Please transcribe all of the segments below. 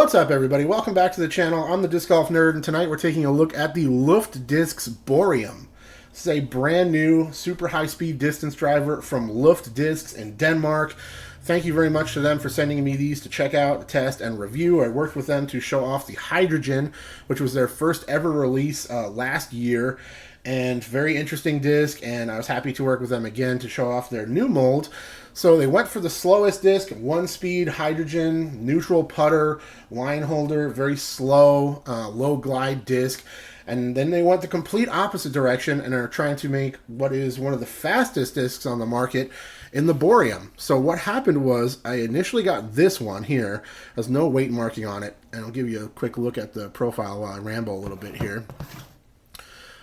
What's up, everybody? Welcome back to the channel. I'm the Disc Golf Nerd, and tonight we're taking a look at the Loft Discs BOHRIUM. This is a brand new, super high-speed distance driver from Loft Discs in Denmark. Thank you very much to them for sending me these to check out, test, and review. I worked with them to show off the Hydrogen, which was their first ever release last year. And very interesting disc, and I was happy to work with them again to show off their new mold. So they went for the slowest disc, 1-speed Hydrogen, neutral putter, line holder, very slow, low glide disc. And then they went the complete opposite direction and are trying to make what is one of the fastest discs on the market in the BOHRIUM. So what happened was I initially got this one here, has no weight marking on it, and I'll give you a quick look at the profile while I ramble a little bit here.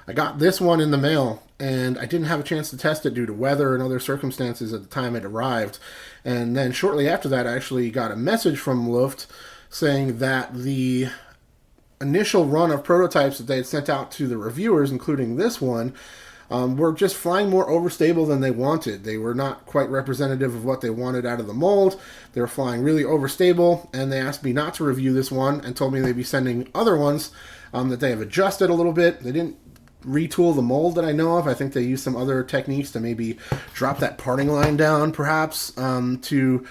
I got this one in the mail, and I didn't have a chance to test it due to weather and other circumstances at the time it arrived. And then shortly after that, I actually got a message from Loft saying that the initial run of prototypes that they had sent out to the reviewers, including this one, were just flying more overstable than they wanted. They were not quite representative of what they wanted out of the mold. They were flying really overstable, and they asked me not to review this one and told me they'd be sending other ones that they have adjusted a little bit. They didn't retool the mold that I know of. I think they used some other techniques to maybe drop that parting line down, perhaps, to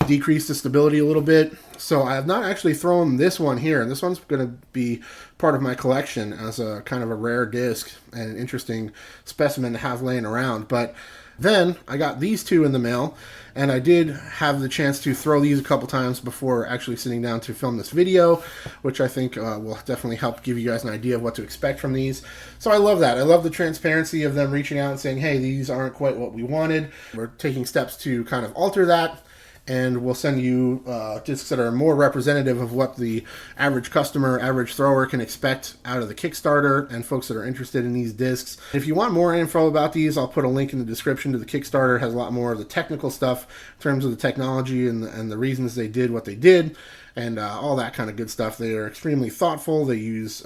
decrease the stability a little bit. So I have not actually thrown this one here, and this one's going to be part of my collection as a kind of a rare disc and an interesting specimen to have laying around. But then I got these two in the mail, and I did have the chance to throw these a couple times before actually sitting down to film this video, which I think will definitely help give you guys an idea of what to expect from these. So I love that. I love the transparency of them reaching out and saying, hey, these aren't quite what we wanted. We're taking steps to kind of alter that, and we'll send you discs that are more representative of what the average customer, average thrower can expect out of the Kickstarter and folks that are interested in these discs. If you want more info about these, I'll put a link in the description to the Kickstarter. It has a lot more of the technical stuff in terms of the technology and the reasons they did what they did and all that kind of good stuff. They are extremely thoughtful. They use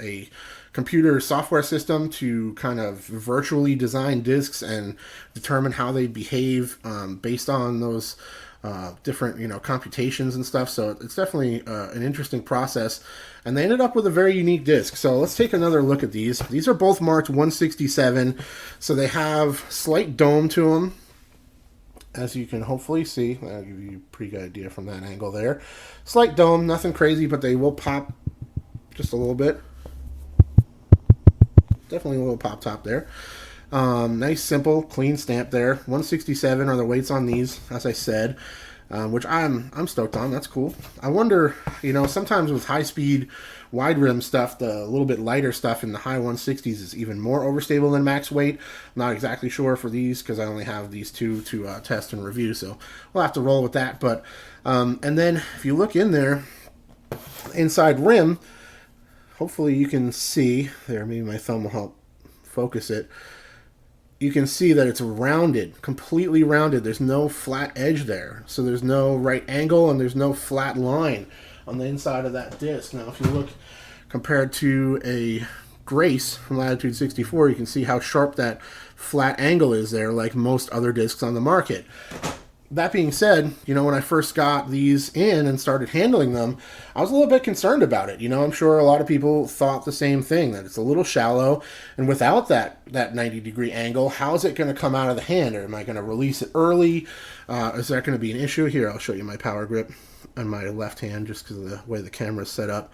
a computer software system to kind of virtually design discs and determine how they behave based on those different, computations and stuff. So it's definitely an interesting process. And they ended up with a very unique disc. So let's take another look at these. These are both marked 167. So they have slight dome to them, as you can hopefully see. I'll give you a pretty good idea from that angle there. Slight dome, nothing crazy, but they will pop just a little bit. Definitely a little pop top there. Nice, simple, clean stamp there. 167 are the weights on these, as I said, which I'm stoked on. That's cool. I wonder, sometimes with high-speed, wide rim stuff, the little bit lighter stuff in the high 160s is even more overstable than max weight. I'm not exactly sure for these because I only have these two to test and review, so we'll have to roll with that. But and then if you look in there, inside rim, hopefully you can see there. Maybe my thumb will help focus it. You can see that it's rounded, completely rounded. There's no flat edge there. So there's no right angle and there's no flat line on the inside of that disc. Now, if you look compared to a Grace from Latitude 64, you can see how sharp that flat angle is there, like most other discs on the market. That being said, when I first got these in and started handling them, I was a little bit concerned about it. I'm sure a lot of people thought the same thing, that it's a little shallow, and without that 90-degree angle, how's it going to come out of the hand? Or am I going to release it early? Is that going to be an issue? Here, I'll show you my power grip on my left hand just because of the way the camera's set up.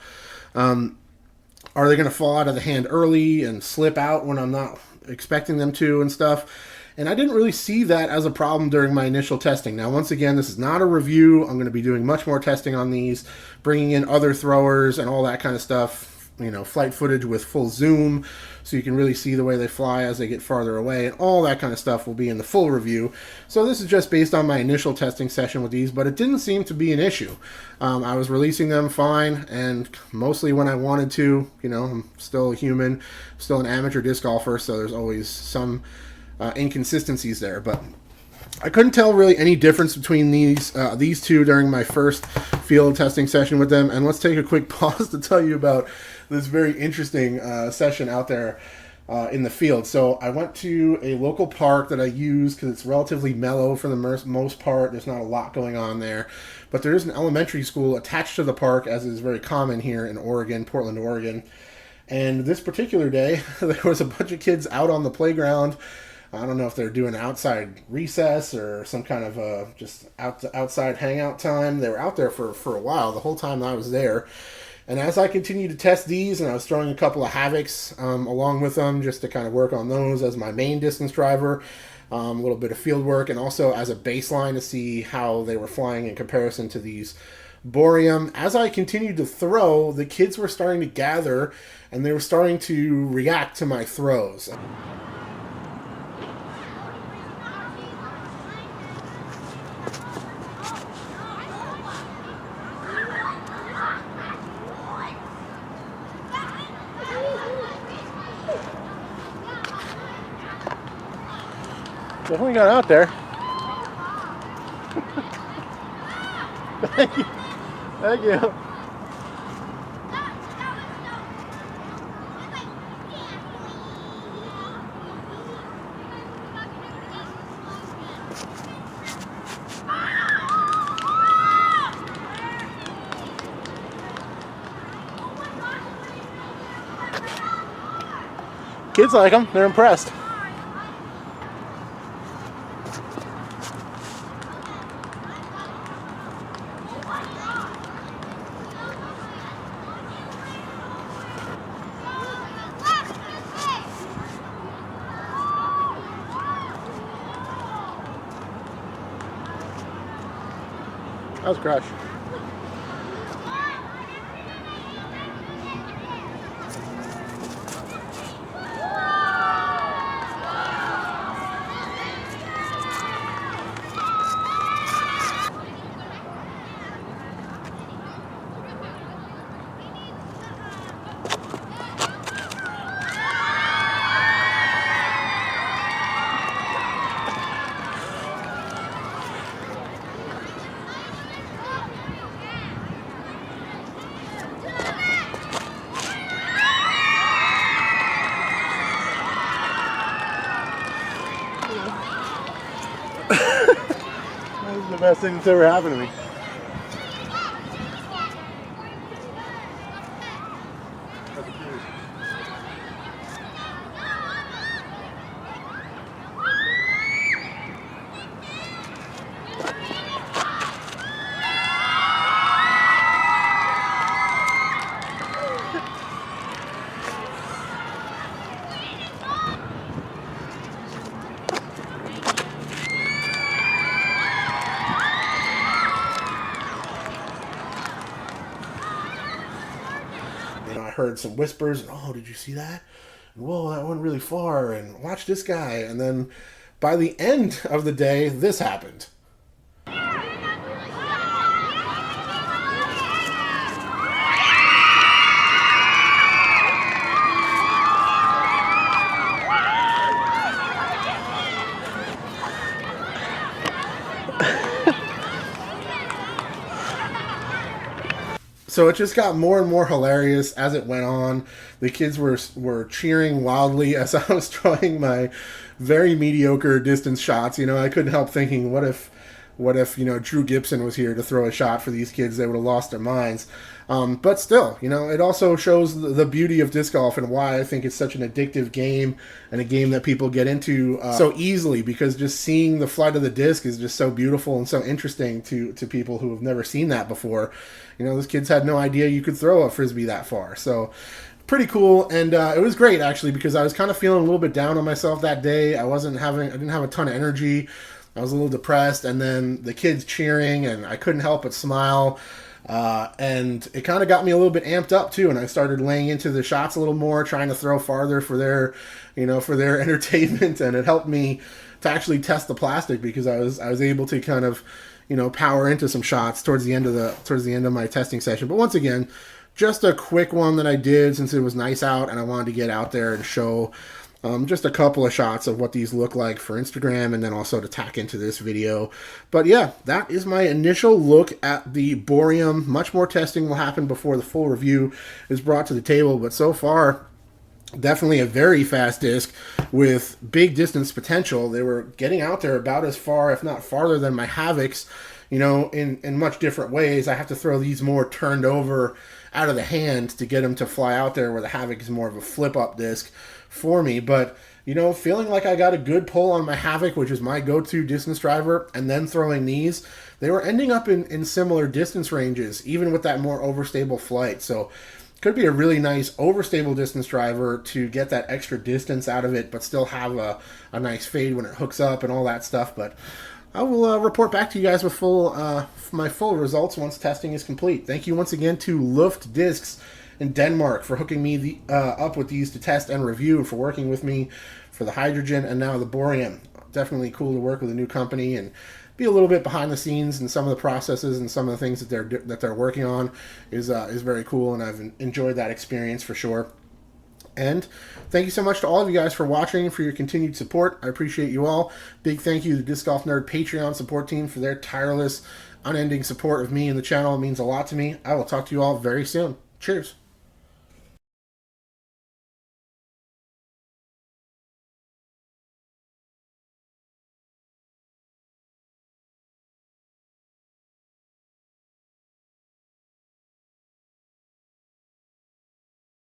Are they going to fall out of the hand early and slip out when I'm not expecting them to and stuff? And I didn't really see that as a problem during my initial testing. Now, once again, this is not a review. I'm going to be doing much more testing on these, bringing in other throwers and all that kind of stuff, flight footage with full zoom, so you can really see the way they fly as they get farther away, and all that kind of stuff will be in the full review. So this is just based on my initial testing session with these, but it didn't seem to be an issue. I was releasing them fine, and mostly when I wanted to. I'm still a human, still an amateur disc golfer, so there's always some inconsistencies there, but I couldn't tell really any difference between these two during my first field testing session with them. And let's take a quick pause to tell you about this very interesting session out there in the field. So I went to a local park that I use because it's relatively mellow for the most part. There's not a lot going on there. But there is an elementary school attached to the park, as is very common here in Oregon, Portland, Oregon. And this particular day, there was a bunch of kids out on the playground. I don't know if they're doing outside recess or some kind of just outside hangout time. They were out there for a while, the whole time I was there. And as I continued to test these, and I was throwing a couple of Havocs along with them just to kind of work on those as my main distance driver, a little bit of field work, and also as a baseline to see how they were flying in comparison to these BOHRIUM. As I continued to throw, the kids were starting to gather, and they were starting to react to my throws. Definitely got out there. Thank you. Thank you. Kids like them. They're impressed. That was a crash. This is the best thing that's ever happened to me. I heard some whispers, and oh, did you see that? And, whoa, that went really far, and watch this guy. And then by the end of the day, this happened. So it just got more and more hilarious as it went on. The kids were cheering wildly as I was throwing my very mediocre distance shots. You know, I couldn't help thinking, what if you know, Drew Gibson was here to throw a shot for these kids? They would have lost their minds. But still, you know, it also shows the beauty of disc golf and why I think it's such an addictive game, and a game that people get into so easily, because just seeing the flight of the disc is just so beautiful and so interesting to people who have never seen that before. You know, those kids had no idea you could throw a Frisbee that far. So pretty cool. And it was great, actually, because I was kind of feeling a little bit down on myself that day. I didn't have a ton of energy. I was a little depressed, and then the kids cheering, and I couldn't help but smile. And it kind of got me a little bit amped up too, and I started laying into the shots a little more, trying to throw farther for their entertainment, and it helped me to actually test the plastic, because I was able to kind of, you know, power into some shots towards the end of my testing session. But once again, just a quick one that I did since it was nice out and I wanted to get out there and show just a couple of shots of what these look like for Instagram, and then also to tack into this video. But yeah, that is my initial look at the BOHRIUM. Much more testing will happen before the full review is brought to the table, but so far Definitely a very fast disc with big distance potential. They were getting out there about as far, if not farther, than my Havocs, you know, in much different ways. I have to throw these more turned over out of the hand to get them to fly out there, where the Havoc is more of a flip-up disc for me. But, you know, feeling like I got a good pull on my Havoc, which is my go-to distance driver, and then throwing these, they were ending up in similar distance ranges, even with that more overstable flight. So could be a really nice overstable distance driver to get that extra distance out of it, but still have a nice fade when it hooks up and all that stuff. But I will report back to you guys with my full results once testing is complete. Thank you once again to Loft Discs in Denmark for hooking me up with these to test and review, for working with me for the hydrogen and now the BOHRIUM. Definitely cool to work with a new company and be a little bit behind the scenes, and some of the processes and some of the things that they're working on is very cool, and I've enjoyed that experience for sure. And thank you so much to all of you guys for watching, for your continued support. I appreciate you all. Big thank you to the Disc Golf Nerd Patreon support team for their tireless, unending support of me and the channel. It means a lot to me. I will talk to you all very soon. Cheers.